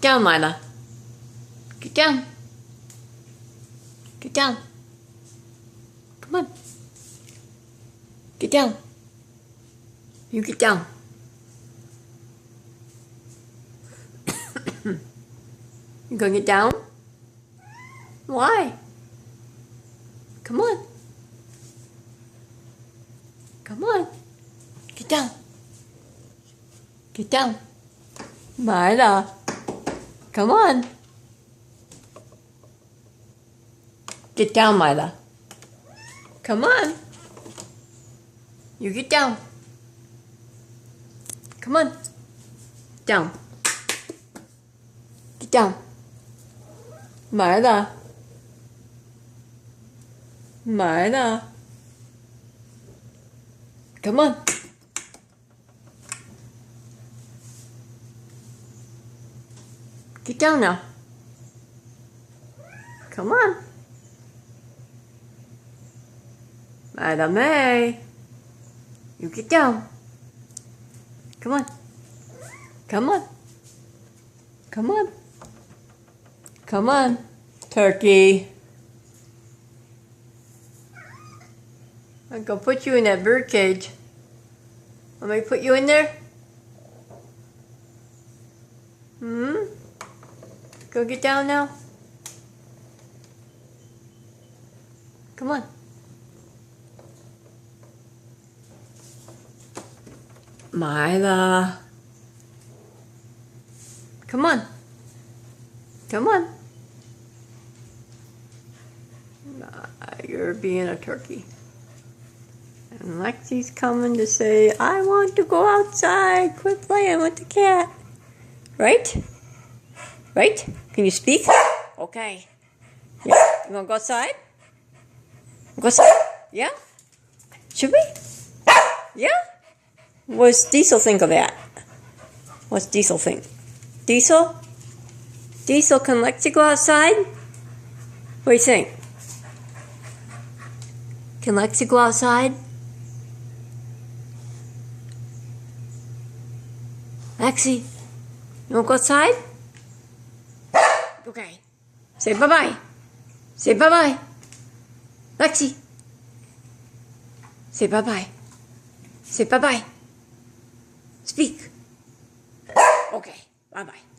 Get down, Lila. Get down. Get down. Come on. Get down. You get down. You gonna get down? Why? Come on. Come on. Get down. Get down. Mila. Come on. Get down, Mila. Come on. You get down. Come on. Down. Get down. Mila. Mila. Come on. Get down now. Come on. Mila May. You get down. Come on. Come on. Come on. Come on, turkey. I'm gonna put you in that bird cage. Want me to put you in there? Go get down now. Come on. Mila. Come on. Come on. You're being a turkey. And Lexi's coming to say, I want to go outside. Quit playing with the cat. Right? Right? Can you speak? Okay. Yeah. You want to go outside? Go outside? Yeah? Should we? Yeah? What's Diesel think of that? What's Diesel think? Diesel? Diesel, can Lexi go outside? What do you think? Can Lexi go outside? Lexi, you want to go outside? Okay. Say bye-bye. Say bye-bye. Lexi. Say bye-bye. Say bye-bye. Speak. Okay. Bye-bye.